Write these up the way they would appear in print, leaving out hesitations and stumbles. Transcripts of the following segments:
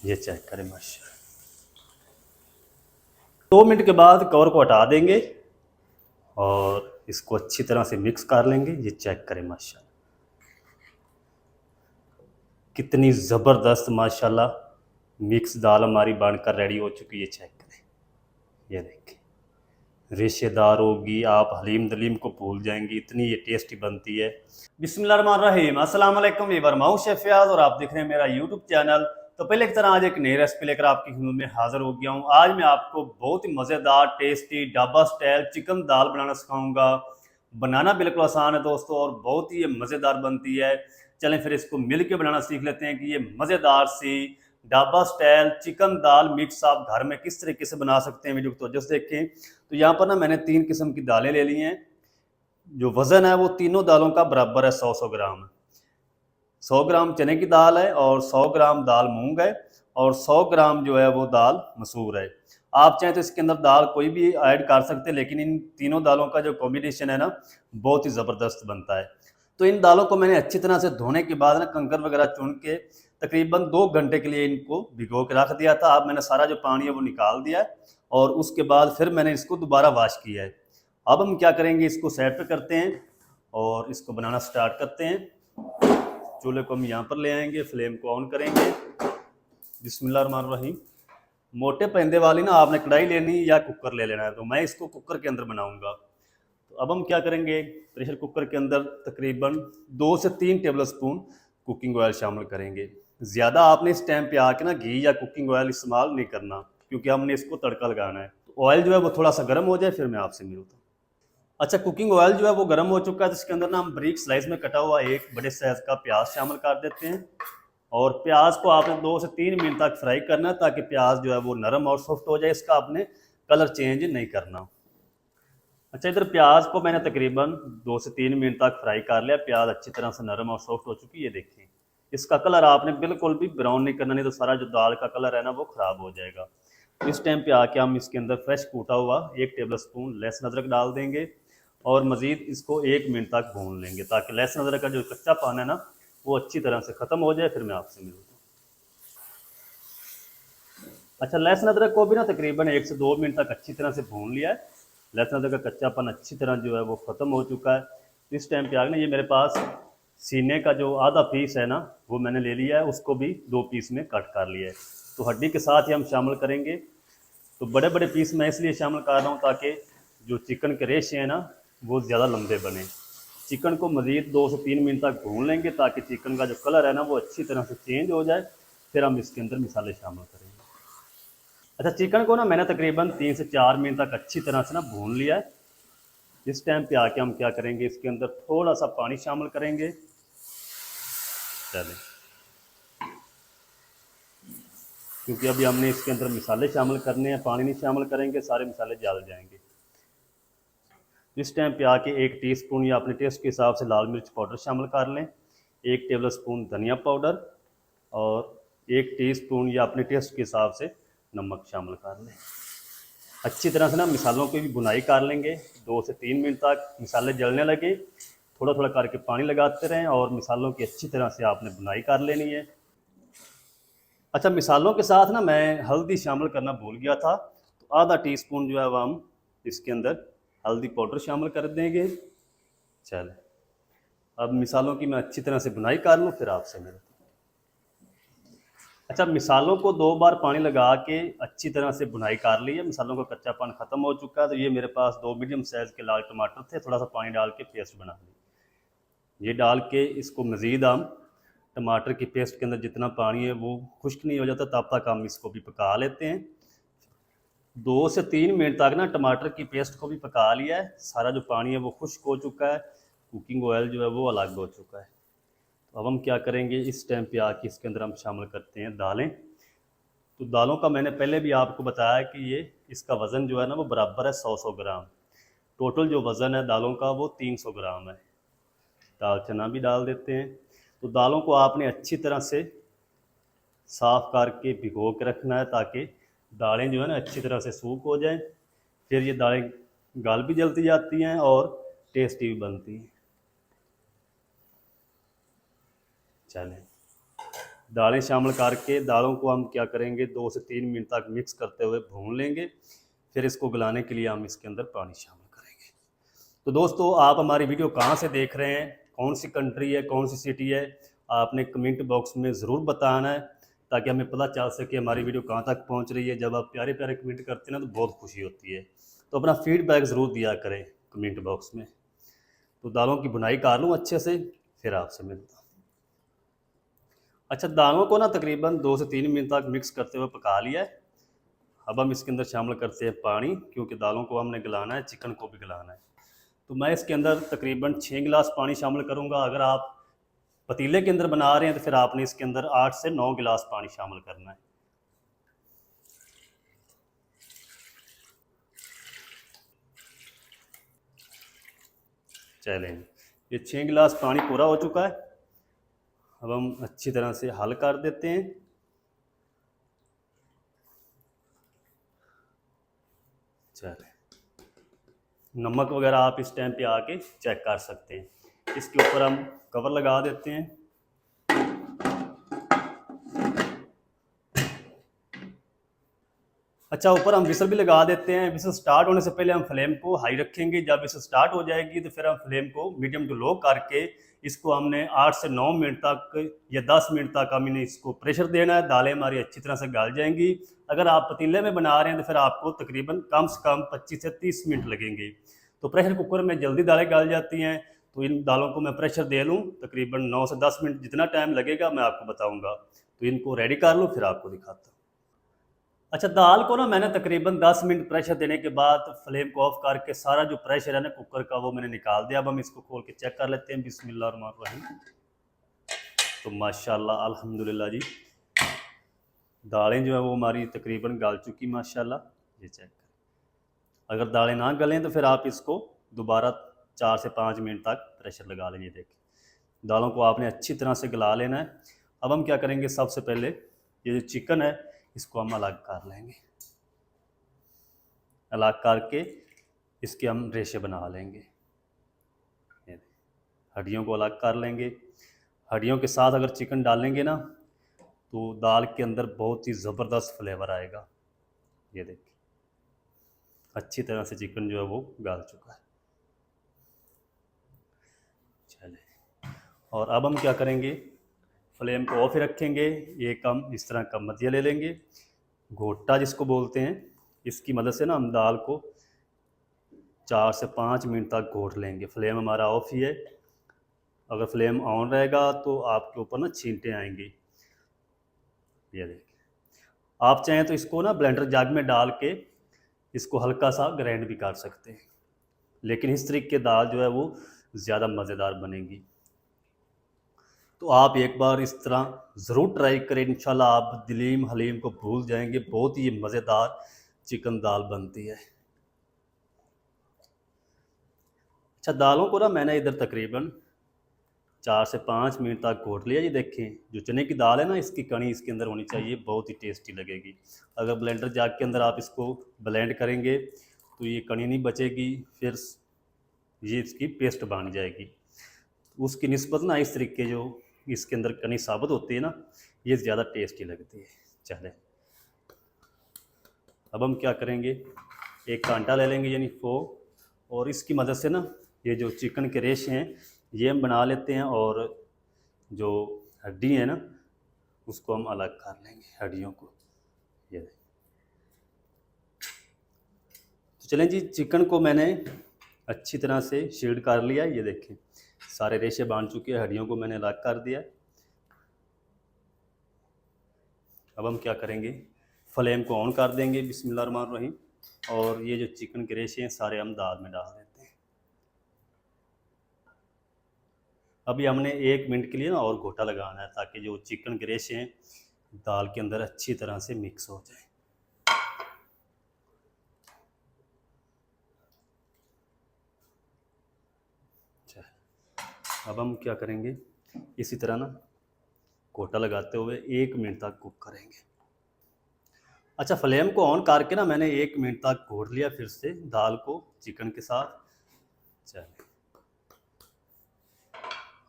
ये चेक करें माशाल्लाह। 2 मिनट के बाद कवर को हटा देंगे और इसको अच्छी तरह से मिक्स कर लेंगे। ये चेक करें माशाल्लाह, कितनी ज़बरदस्त माशाल्लाह मिक्स दाल हमारी बनकर रेडी हो चुकी है। ये चेक करें, ये देखें रेशेदार होगी, आप हलीम दलीम को भूल जाएंगी, इतनी ये टेस्टी बनती है। बिस्मिल्लाहिर्रहमानिर्रहीम, अस्सलाम वालेकुम, मैं बरमाऊ शेफ फयाज और आप देख रहे हैं मेरा यूट्यूब चैनल। तो पहले की तरह आज एक नई रेसिपी लेकर आपकी खिदमत में हाजिर हो गया हूँ। आज मैं आपको बहुत ही मज़ेदार टेस्टी ढाबा स्टाइल चिकन दाल बनाना सिखाऊंगा। बनाना बिल्कुल आसान है दोस्तों और बहुत ही मज़ेदार बनती है। चलें फिर इसको मिल के बनाना सीख लेते हैं कि ये मज़ेदार सी ढाबा स्टाइल चिकन दाल मिक्स आप घर में किस तरीके से बना सकते हैं। वीडियो को तो जस्ट देखें। तो यहाँ पर ना मैंने 3 किस्म की दालें ले ली हैं। जो वज़न है वो तीनों दालों का बराबर है, 100-100 ग्राम। 100 ग्राम चने की दाल है और 100 ग्राम दाल मूंग है और 100 ग्राम जो है वो दाल मसूर है। आप चाहें तो इसके अंदर दाल कोई भी ऐड कर सकते हैं, लेकिन इन तीनों दालों का जो कॉम्बिनेशन है ना, बहुत ही ज़बरदस्त बनता है। तो इन दालों को मैंने अच्छी तरह से धोने के बाद ना कंकर वगैरह चुन के तकरीबन 2 घंटे के लिए इनको भिगो के रख दिया था। अब मैंने सारा जो पानी है वो निकाल दिया है और उसके बाद फिर मैंने इसको दोबारा वॉश किया है। अब हम क्या करेंगे, इसको साइड पे करते हैं और इसको बनाना स्टार्ट करते हैं। चूल्हे को हम यहाँ पर ले आएंगे, फ्लेम को ऑन करेंगे। बिस्मिल्लाहिर्रहमानिर्रहीम। मोटे पैंदे वाली ना आपने कढ़ाई लेनी या कुकर ले लेना है, तो मैं इसको कुकर के अंदर बनाऊंगा। तो अब हम क्या करेंगे, प्रेशर कुकर के अंदर तकरीबन 2 से 3 टेबल स्पून कुकिंग ऑयल शामिल करेंगे। ज़्यादा आपने इस टाइम पे आके ना घी या कुकिंग ऑयल इस्तेमाल नहीं करना, क्योंकि हमने इसको तड़का लगाना है। तो ऑयल जो है वो थोड़ा सा गर्म हो जाए फिर मैं आपसे मिलता हूँ। अच्छा, कुकिंग ऑयल जो है वो गर्म हो चुका है, तो इसके अंदर ना हम बारीक स्लाइस में कटा हुआ एक बड़े साइज का प्याज शामिल कर देते हैं। और प्याज को आपने 2 से 3 मिनट तक फ्राई करना है, ताकि प्याज जो है वो नरम और सॉफ्ट हो जाए। इसका आपने कलर चेंज नहीं करना। अच्छा, इधर प्याज को मैंने तकरीबन 2 से 3 मिनट तक फ्राई कर लिया। प्याज अच्छी तरह से नरम और सॉफ्ट हो चुकी है। ये देखिए, इसका कलर आपने बिल्कुल भी ब्राउन नहीं करना, नहीं तो सारा जो दाल का कलर है ना वो ख़राब हो जाएगा। इस टाइम पे आके हम इसके अंदर फ्रेश कूटा हुआ 1 टेबल स्पून लहसुन अदरक डाल देंगे और मज़ीद इसको 1 मिनट तक भून लेंगे, ताकि लहसुन अदरक का जो कच्चा पान है ना वो अच्छी तरह से ख़त्म हो जाए। फिर मैं आपसे मिलूँ। अच्छा, लहसुन अदरक को भी ना तकरीबन 1 से 2 मिनट तक अच्छी तरह से भून लिया है। लहसुन अदरक का कच्चापन अच्छी तरह जो है वो ख़त्म हो चुका है। इस टाइम पे आगे ना ये मेरे पास सीने का जो आधा पीस है ना वो मैंने ले लिया है, उसको भी 2 पीस में कट कर लिया है। तो हड्डी के साथ ही हम शामिल करेंगे। तो बड़े बड़े पीस मैं इसलिए शामिल कर रहा हूँ ताकि जो चिकन के रेशे हैं ना वो ज़्यादा लंबे बने। चिकन को मज़ीद 2 से 3 मिनट तक भून लेंगे, ताकि चिकन का जो कलर है ना वो अच्छी तरह से चेंज हो जाए। फिर हम इसके अंदर मसाले शामिल करेंगे। अच्छा, चिकन को ना मैंने तकरीबन 3 से 4 मिनट तक अच्छी तरह से ना भून लिया है। इस टाइम पे आके हम क्या करेंगे, इसके अंदर थोड़ा सा पानी शामिल करेंगे। चलें, क्योंकि अभी हमने इसके अंदर मसाले शामिल करने हैं, पानी नहीं शामिल करेंगे, सारे मसाले जल जाएंगे। इस टाइम पे आके 1 टीस्पून या अपने टेस्ट के हिसाब से लाल मिर्च पाउडर शामिल कर लें, 1 टेबल स्पून धनिया पाउडर और 1 टीस्पून या अपने टेस्ट के हिसाब से नमक शामिल कर लें। अच्छी तरह से ना मसालों की भी बुनाई कर लेंगे। 2 से 3 मिनट तक मसाले जलने लगे, थोड़ा थोड़ा करके पानी लगाते रहें और मसालों की अच्छी तरह से आपने बुनाई कर लेनी है। अच्छा, मसालों के साथ ना मैं हल्दी शामिल करना भूल गया था, तो आधा टीस्पून जो है वह हम इसके अंदर हल्दी पाउडर शामिल कर देंगे। चलें, अब मसालों की मैं अच्छी तरह से बुनाई कर लूँ, फिर आपसे मिलता हूँ। अच्छा, मिसालों को 2 बार पानी लगा के अच्छी तरह से भुनाई कर ली है। मिसालों का कच्चापन ख़त्म हो चुका है। तो ये मेरे पास 2 मीडियम साइज़ के लाल टमाटर थे, थोड़ा सा पानी डाल के पेस्ट बना ली। ये डाल के इसको मज़ीद हम टमाटर की पेस्ट के अंदर जितना पानी है वो खुश्क नहीं हो जाता, तब तक हम इसको भी पका लेते हैं। 2 से 3 मिनट तक ना टमाटर की पेस्ट को भी पका लिया है। सारा जो पानी है वो खुश्क हो चुका है, कुकिंग ऑयल जो है वो अलग हो चुका है। तो अब हम क्या करेंगे, इस टाइम पे आके इसके अंदर हम शामिल करते हैं दालें। तो दालों का मैंने पहले भी आपको बताया कि ये इसका वज़न जो है ना वो बराबर है 100-100 ग्राम। टोटल जो वज़न है दालों का वो 300 ग्राम है। दाल चना भी डाल देते हैं। तो दालों को आपने अच्छी तरह से साफ़ करके भिगो के रखना है, ताकि दालें जो है ना अच्छी तरह से सूख हो जाएं। फिर ये दालें गल भी जल्दी जाती हैं और टेस्टी भी बनती हैं। चलें, दालें शामिल करके दालों को हम क्या करेंगे 2 से 3 मिनट तक मिक्स करते हुए भून लेंगे। फिर इसको गलाने के लिए हम इसके अंदर पानी शामिल करेंगे। तो दोस्तों, आप हमारी वीडियो कहाँ से देख रहे हैं, कौन सी कंट्री है, कौन सी सिटी है, आपने कमेंट बॉक्स में ज़रूर बताना है ताकि हमें पता चल सके हमारी वीडियो कहाँ तक पहुँच रही है। जब आप प्यारे प्यारे कमेंट करते हैं ना तो बहुत खुशी होती है। तो अपना फीडबैक ज़रूर दिया करें कमेंट बॉक्स में। तो दालों की बुनाई कर लूँ अच्छे से, फिर आपसे मिलता हूँ। अच्छा, दालों को ना तकरीबन 2 से 3 मिनट तक मिक्स करते हुए पका लिया है। अब हम इसके अंदर शामिल करते हैं पानी, क्योंकि दालों को हमने गलाना है, चिकन को भी गलाना है। तो मैं इसके अंदर तकरीबन 6 गिलास पानी शामिल करूँगा। अगर आप पतीले के अंदर बना रहे हैं तो फिर आपने इसके अंदर 8 से 9 गिलास पानी शामिल करना है। चलें, ये 6 गिलास पानी पूरा हो चुका है। अब हम अच्छी तरह से हल कर देते हैं। चलें, नमक वगैरह आप इस टाइम पे आके चेक कर सकते हैं। इसके ऊपर हम कवर लगा देते हैं। अच्छा, ऊपर हम विसल भी लगा देते हैं। विसल स्टार्ट होने से पहले हम फ्लेम को हाई रखेंगे। जब विसल स्टार्ट हो जाएगी तो फिर हम फ्लेम को मीडियम टू लो करके इसको हमने 8 से 9 मिनट तक या 10 मिनट तक हमने इसको प्रेशर देना है। दालें हमारी अच्छी तरह से गल जाएंगी। अगर आप पतीले में बना रहे हैं तो फिर आपको तकरीबन कम से कम 25 से 30 मिनट लगेंगे। तो प्रेशर कुकर में जल्दी दालें गल जाती हैं। तो इन दालों को मैं प्रेशर दे लूँ, तकरीबन 9 से 10 मिनट जितना टाइम लगेगा मैं आपको बताऊँगा। तो इनको रेडी कर लूँ, फिर आपको दिखाता हूँ। अच्छा, दाल को ना मैंने तकरीबन 10 मिनट प्रेशर देने के बाद फ्लेम को ऑफ करके सारा जो प्रेशर है ना कुकर का वो मैंने निकाल दिया। अब हम इसको खोल के चेक कर लेते हैं। बिस्मिल्लाहिर्रहमानिर्रहीम। तो माशाल्लाह अल्हम्दुलिल्लाह जी, दालें जो है वो हमारी तकरीबन गल चुकी माशाल्लाह। ये चेक करें। अगर दालें ना गलें तो फिर आप इसको दोबारा 4 से 5 मिनट तक प्रेशर लगा लेंगे। देखिए, दालों को आपने अच्छी तरह से गला लेना है। अब हम क्या करेंगे, सबसे पहले ये जो चिकन है इसको हम अलग कर लेंगे। अलग करके इसके हम रेशे बना लेंगे। हड्डियों को अलग कर लेंगे। हड्डियों के साथ अगर चिकन डालेंगे ना तो दाल के अंदर बहुत ही ज़बरदस्त फ्लेवर आएगा। ये देखिए, अच्छी तरह से चिकन जो है वो गल चुका है। चले, और अब हम क्या करेंगे, फ्लेम को ऑफ रखेंगे। एक हम इस तरह का मतिया ले लेंगे, घोटा जिसको बोलते हैं। इसकी मदद से ना हम दाल को 4 से 5 मिनट तक घोट लेंगे। फ्लेम हमारा ऑफ ही है। अगर फ्लेम ऑन रहेगा तो आपके ऊपर ना छींटे आएंगी। ये देखिए, आप चाहें तो इसको ना ब्लेंडर जग में डाल के इसको हल्का सा ग्राइंड भी कर सकते हैं, लेकिन इस तरीके की दाल जो है वो ज़्यादा मज़ेदार बनेगी। तो आप एक बार इस तरह ज़रूर ट्राई करें। इंशाल्लाह आप दलीम हलीम को भूल जाएंगे। बहुत ही मज़ेदार चिकन दाल बनती है। अच्छा, दालों को ना मैंने इधर तकरीबन 4 से 5 मिनट तक घोट लिया। ये देखें, जो चने की दाल है ना इसकी कणी इसके अंदर होनी चाहिए, बहुत ही टेस्टी लगेगी। अगर ब्लेंडर जाग के अंदर आप इसको ब्लेंड करेंगे तो ये कणी नहीं बचेगी, फिर ये इसकी पेस्ट बन जाएगी। उसकी निस्बत ना इस तरीके जो इसके अंदर कनी साबुत होती है ना, ये ज़्यादा टेस्टी लगती है। चले, अब हम क्या करेंगे, एक कांटा ले लेंगे यानी फोक, और इसकी मदद से ना ये जो चिकन के रेशे हैं ये हम बना लेते हैं, और जो हड्डी है ना उसको हम अलग कर लेंगे, हड्डियों को। ये तो चलें जी, चिकन को मैंने अच्छी तरह से शील्ड कर लिया। ये देखें, सारे रेशे बांध चुके हैं, हड्डियों को मैंने अलग कर दिया। अब हम क्या करेंगे, फ्लेम को ऑन कर देंगे बिस्मिल्लाहिर्रहमानिर्रहीम, और ये जो चिकन के रेशे हैं सारे हम दाल में डाल देते हैं। अभी हमने 1 मिनट के लिए ना और घोटा लगाना है ताकि जो चिकन के रेशे हैं दाल के अंदर अच्छी तरह से मिक्स हो जाए। अब हम क्या करेंगे, इसी तरह ना घोटा लगाते हुए 1 मिनट तक कुक करेंगे। अच्छा, फ्लेम को ऑन करके ना मैंने 1 मिनट तक घोट लिया फिर से दाल को चिकन के साथ। चलिए,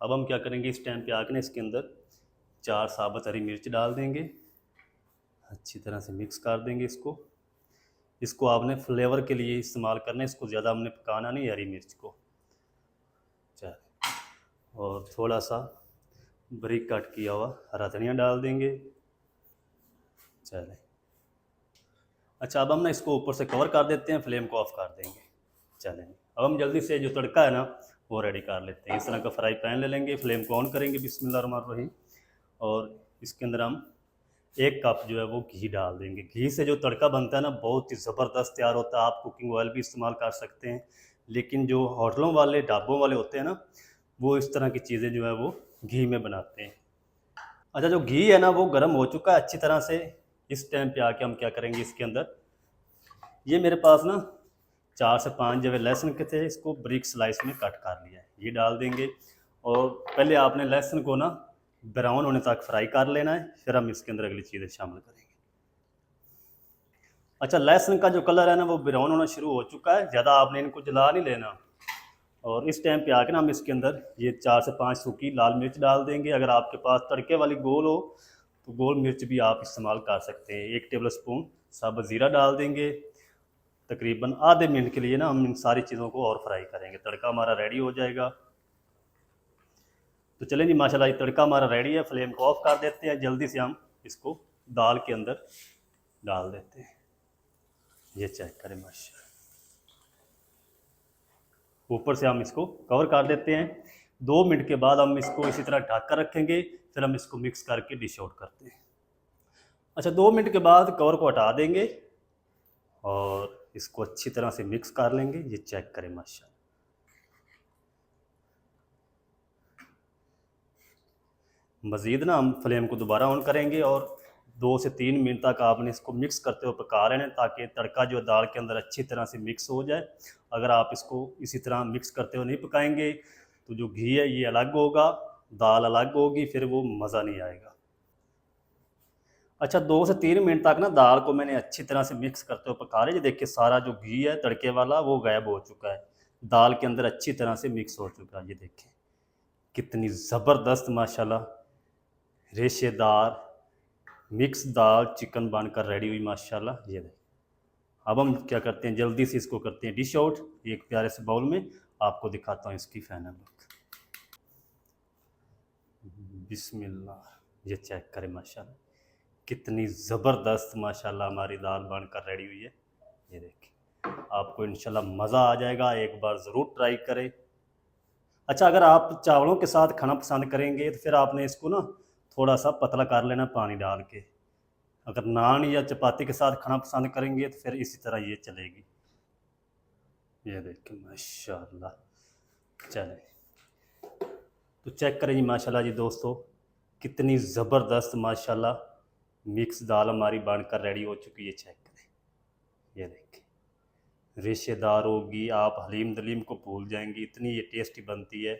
अब हम क्या करेंगे, इस टाइम पे आके ना इसके अंदर 4 साबुत हरी मिर्च डाल देंगे, अच्छी तरह से मिक्स कर देंगे इसको। इसको आपने फ्लेवर के लिए इस्तेमाल करना है, इसको ज़्यादा हमने पकाना नहीं हरी मिर्च को। चल, और थोड़ा सा बारीक कट किया हुआ हरा धनिया डाल देंगे। चले, अच्छा अब हम ना इसको ऊपर से कवर कर देते हैं, फ्लेम को ऑफ कर देंगे। चलें, अब हम जल्दी से जो तड़का है ना वो रेडी कर लेते हैं। इस तरह का फ्राई पैन ले लेंगे, फ्लेम को ऑन करेंगे बिस्मिल्लाहिर्रहमानिर्रहीम, और इसके अंदर हम 1 कप जो है वो घी डाल देंगे। घी से जो तड़का बनता है ना बहुत ही ज़बरदस्त तैयार होता है। आप कुकिंग ऑयल भी इस्तेमाल कर सकते हैं, लेकिन जो होटलों वाले ढाबों वाले होते हैं ना वो इस तरह की चीज़ें जो है वो घी में बनाते हैं। अच्छा, जो घी है ना वो गर्म हो चुका है अच्छी तरह से। इस टाइम पे आके हम क्या करेंगे, इसके अंदर ये मेरे पास ना 4 से 5 जो है लहसुन के थे, इसको ब्रिक स्लाइस में कट कर लिया है, ये डाल देंगे। और पहले आपने लहसुन को ना ब्राउन होने तक फ्राई कर लेना है, फिर हम इसके अंदर अगली चीज़ें शामिल करेंगे। अच्छा, लहसुन का जो कलर है ना वो ब्राउन होना शुरू हो चुका है, ज़्यादा आपने इनको जला नहीं लेना। और इस टाइम पे आके ना हम इसके अंदर ये 4 से 5 सूखी लाल मिर्च डाल देंगे। अगर आपके पास तड़के वाली गोल हो तो गोल मिर्च भी आप इस्तेमाल कर सकते हैं। 1 टेबल स्पून साबुत ज़ीरा डाल देंगे। तकरीबन आधे मिनट के लिए ना हम इन सारी चीज़ों को और फ्राई करेंगे, तड़का हमारा रेडी हो जाएगा। तो चलें जी, माशाल्लाह ये तड़का हमारा रेडी है। फ्लेम को ऑफ कर देते हैं, जल्दी से हम इसको दाल के अंदर डाल देते हैं। ये चेक करें माशाल्लाह, ऊपर से हम इसको कवर कर देते हैं। 2 मिनट के बाद हम इसको इसी तरह ढक कर रखेंगे, फिर हम इसको मिक्स करके डिश आउट करते हैं। अच्छा, 2 मिनट के बाद कवर को हटा देंगे और इसको अच्छी तरह से मिक्स कर लेंगे। ये चेक करें माशाल्लाह, मज़ीद ना हम फ्लेम को दोबारा ऑन करेंगे और 2 से 3 मिनट तक आपने इसको मिक्स करते हुए पका लेना, ताकि तड़का जो दाल के अंदर अच्छी तरह से मिक्स हो जाए। अगर आप इसको इसी तरह मिक्स करते हुए नहीं पकाएंगे तो जो घी है ये अलग होगा, दाल अलग होगी, फिर वो मज़ा नहीं आएगा। अच्छा, 2 से 3 मिनट तक ना दाल को मैंने अच्छी तरह से मिक्स करते हुए पका लिया। ये देखिए सारा जो घी है तड़के वाला वो गायब हो चुका है, दाल के अंदर अच्छी तरह से मिक्स हो चुका है। ये देखिए कितनी ज़बरदस्त माशाल्लाह रेशेदार मिक्स दाल चिकन बनकर रेडी हुई माशाल्लाह। ये देखिए, अब हम क्या करते हैं, जल्दी से इसको करते हैं डिश आउट एक प्यारे से बाउल में। आपको दिखाता हूँ इसकी फाइनल लुक। बिस्मिल्लाह, ये चेक करें माशाल्लाह, कितनी ज़बरदस्त माशाल्लाह हमारी दाल बनकर रेडी हुई है। ये देखिए, आपको इंशाल्लाह मज़ा आ जाएगा, एक बार ज़रूर ट्राई करें। अच्छा, अगर आप चावलों के साथ खाना पसंद करेंगे तो फिर आपने इसको ना थोड़ा सा पतला कर लेना पानी डाल के। अगर नान या चपाती के साथ खाना पसंद करेंगे तो फिर इसी तरह ये चलेगी। ये देखिए माशाल्लाह। चलें, तो चेक करें जी माशाल्लाह जी दोस्तों, कितनी ज़बरदस्त माशाल्लाह मिक्स दाल हमारी बनकर रेडी हो चुकी है। चेक करें, ये देखिए रेशेदार होगी, आप हलीम दलीम को भूल जाएंगी, इतनी ये टेस्टी बनती है।